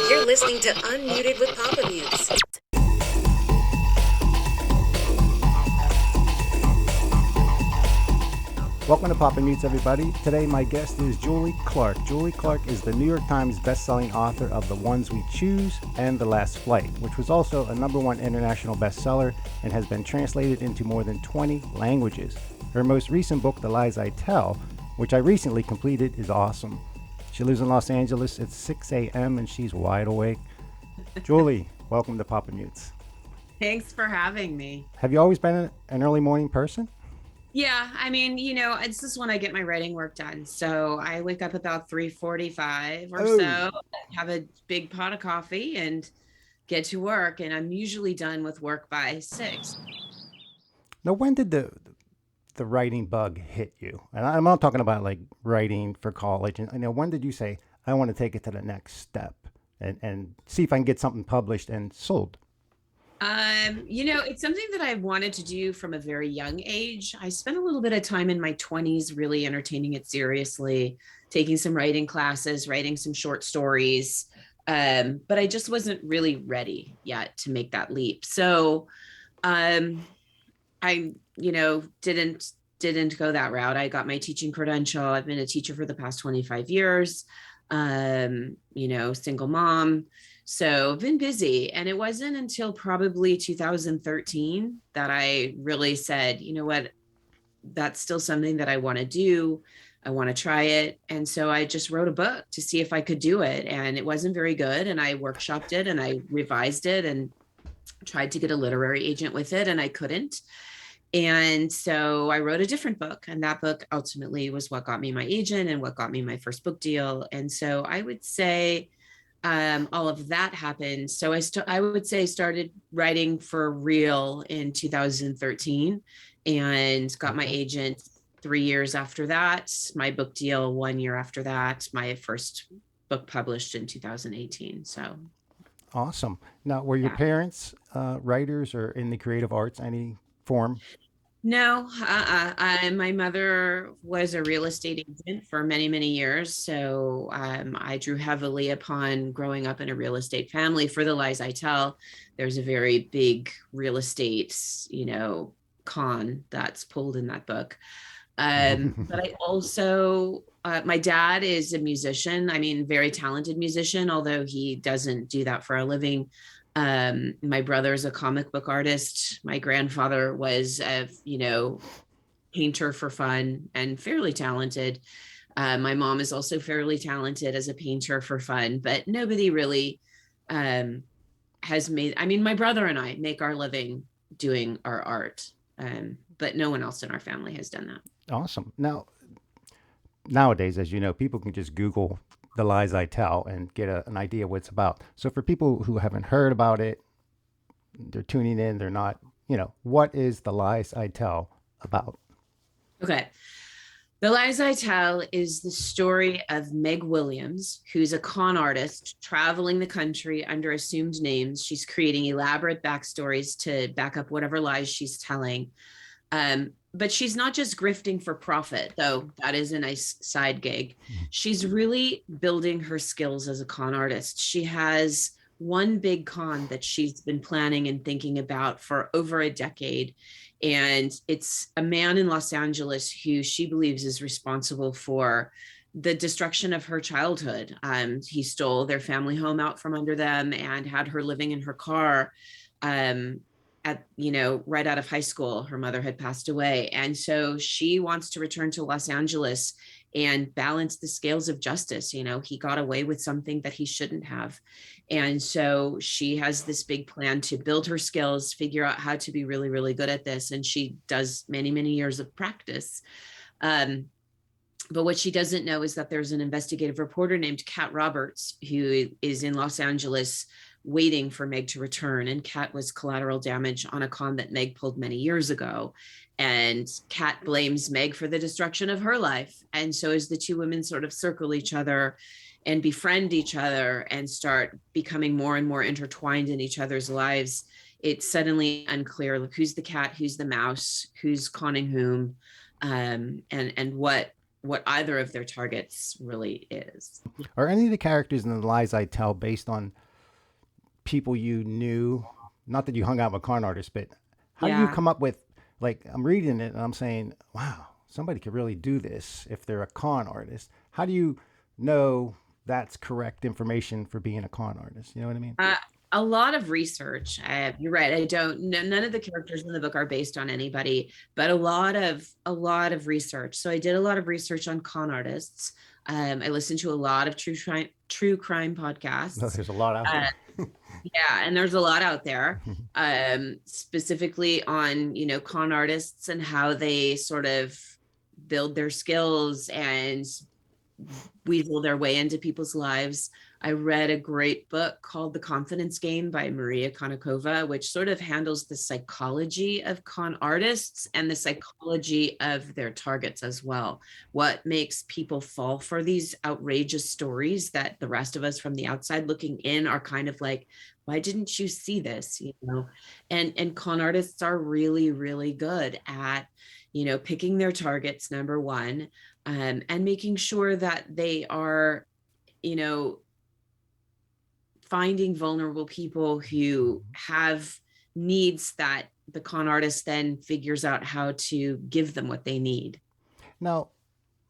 You're listening to Unmuted with Papamutes. Welcome to Papamutes, everybody. Today, my guest is Julie Clark. Julie Clark is the New York Times best-selling author of The Ones We Choose and The Last Flight, which was also a #1 international bestseller and has been translated into more than 20 languages. Her most recent book, The Lies I Tell, which I recently completed, is awesome. She lives in Los Angeles. It's 6 a.m. and she's wide awake. Julie, welcome to Papamutes. Thanks for having me. Have you always been an early morning person? Yeah, I mean, it's just when I get my writing work done. So I wake up about 3:45 or Oh, so, have a big pot of coffee and get to work. And I'm usually done with work by 6. now when did the writing bug hit you? And I'm not talking about like writing for college. And when did you say, I want to take it to the next step and see if I can get something published and sold? It's something that I wanted to do from a very young age. I spent a little bit of time in my 20s really entertaining it seriously, taking some writing classes, writing some short stories. But I just wasn't really ready yet to make that leap. So um, I, didn't go that route. I got my teaching credential. I've been a teacher for the past 25 years. Single mom. So I've been busy. And it wasn't until probably 2013 that I really said, you know what, that's still something that I want to do. I want to try it. And so I just wrote a book to see if I could do it. And it wasn't very good. And I workshopped it and I revised it and tried to get a literary agent with it, and I couldn't. And so I wrote a different book, and that book ultimately was what got me my agent and what got me my first book deal. And so I would say all of that happened. So I would say started writing for real in 2013 and got my Okay. agent 3 years after that, my book deal 1 year after that, my first book published in 2018. So Awesome. Now, were your yeah. parents writers or in the creative arts, any form? No, my mother was a real estate agent for many, many years. So I drew heavily upon growing up in a real estate family. For The Lies I Tell, there's a very big real estate, con that's pulled in that book. But I also, my dad is a musician. I mean, very talented musician, although he doesn't do that for a living. My brother's a comic book artist. My grandfather was a painter for fun and fairly talented. My mom is also fairly talented as a painter for fun, but nobody really um, has made, I mean, my brother and I make our living doing our art, but no one else in our family has done that. Awesome. Now, nowadays, as you know, people can just Google The Lies I Tell and get an idea what it's about. So for people who haven't heard about it, they're tuning in, they're not, what is The Lies I Tell about? Okay. The Lies I Tell is the story of Meg Williams, who's a con artist traveling the country under assumed names. She's creating elaborate backstories to back up whatever lies she's telling. But she's not just grifting for profit, though that is a nice side gig. She's really building her skills as a con artist. She has one big con that she's been planning and thinking about for over a decade. And it's a man in Los Angeles who she believes is responsible for the destruction of her childhood. He stole their family home out from under them and had her living in her car. Um, right out of high school, her mother had passed away. And so she wants to return to Los Angeles and balance the scales of justice. He got away with something that he shouldn't have. And so she has this big plan to build her skills, figure out how to be really, really good at this. And she does many, many years of practice. Um, but what she doesn't know is that there's an investigative reporter named Kat Roberts who is in Los Angeles waiting for Meg to return. And Kat was collateral damage on a con that Meg pulled many years ago. And Kat blames Meg for the destruction of her life. And so as the two women sort of circle each other and befriend each other and start becoming more and more intertwined in each other's lives, it's suddenly unclear, like, who's the cat, who's the mouse, who's conning whom, and what either of their targets really is. Are any of the characters in The Lies I Tell based on people you knew? Not that you hung out with con artists, but how do you Yeah. come up with, like, I'm reading it and I'm saying, wow, somebody could really do this if they're a con artist. How do you know that's correct information for being a con artist? You know what I mean? Uh, a lot of research. You're right. I don't. None of the characters in the book are based on anybody, but a lot of research. So I did a lot of research on con artists. I listened to a lot of true crime No, podcasts. there's a lot out Uh, there. yeah, and there's a lot out there, specifically on con artists and how they sort of build their skills and weasel their way into people's lives. I read a great book called The Confidence Game by Maria Konnikova, which sort of handles the psychology of con artists and the psychology of their targets as well. What makes people fall for these outrageous stories that the rest of us from the outside looking in are kind of like, why didn't you see this? And con artists are really, really good at picking their targets, number one, and making sure that they are, you know, finding vulnerable people who have needs that the con artist then figures out how to give them what they need. Now,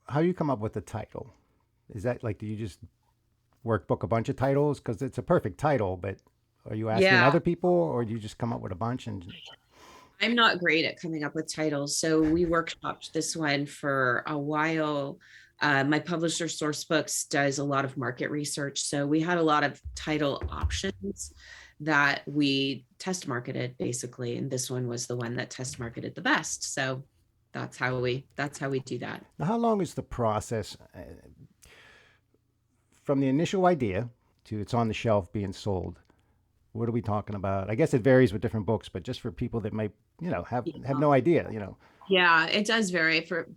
how do you come up with the title? Is that like, do you just workbook a bunch of titles? Because it's a perfect title, but are you asking Yeah, other people or do you just come up with a bunch and I'm not great at coming up with titles. So we workshopped this one for a while. My publisher Sourcebooks does a lot of market research. So we had a lot of title options that we test marketed basically. And this one was the one that test marketed the best. So that's how we do that. now, how long is the process from the initial idea to it's on the shelf being sold? What are we talking about? I guess it varies with different books, but just for people that might, have no idea. Yeah, it does vary for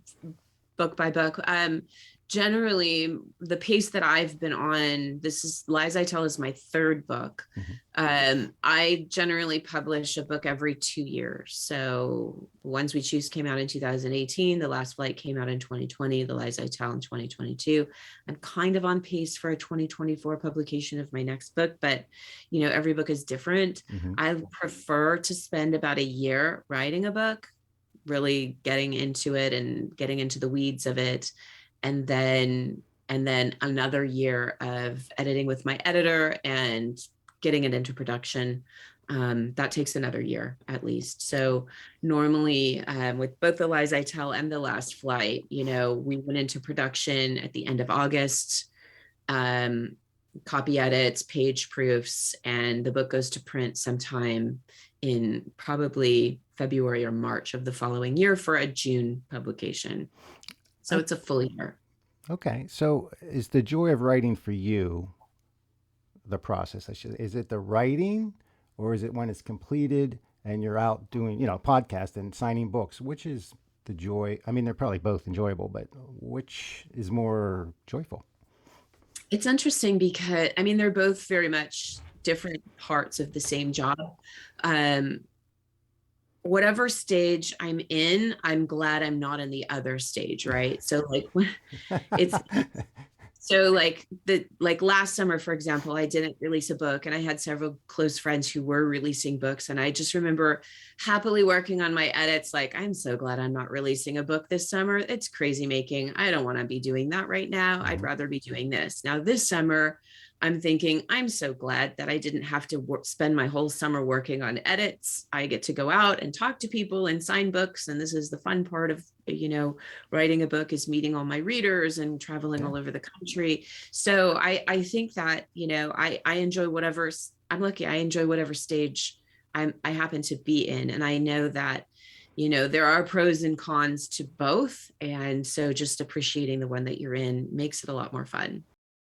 book by book. Generally, the pace that I've been on, this is Lies I Tell is my third book. Mhm. I generally publish a book every 2 years. So Ones We Choose came out in 2018. The Last Flight came out in 2020. The Lies I Tell in 2022. I'm kind of on pace for a 2024 publication of my next book, but every book is different. Mhm. I prefer to spend about a year writing a book, really getting into it and getting into the weeds of it, and then another year of editing with my editor and getting it into production. That takes another year at least. So normally, with both The Lies I Tell and The Last Flight, we went into production at the end of August. um, Copy edits, page proofs, and the book goes to print sometime in probably February or March of the following year for a June publication. So O- it's a full year. Okay. So is the joy of writing for you the process? Is it the writing or is it when it's completed and you're out doing, podcast and signing books? Which is the joy? I mean, they're probably both enjoyable, but which is more joyful? It's interesting because I mean they're both very much different parts of the same job. Um, whatever stage I'm in, I'm glad I'm not in the other stage, right? So like it's so like last summer, for example, I didn't release a book and I had several close friends who were releasing books. And I just remember happily working on my edits. Like, I'm so glad I'm not releasing a book this summer. It's crazy making. I don't want to be doing that right now. I'd Mhm. rather be doing this. Now, this summer, I'm thinking, I'm so glad that I didn't have to spend my whole summer working on edits. I get to go out and talk to people and sign books. And this is the fun part of, writing a book is meeting all my readers and traveling Yeah. all over the country. So I think that, I enjoy whatever, I'm lucky, I enjoy whatever stage I happen to be in. And I know that, there are pros and cons to both. And so just appreciating the one that you're in makes it a lot more fun.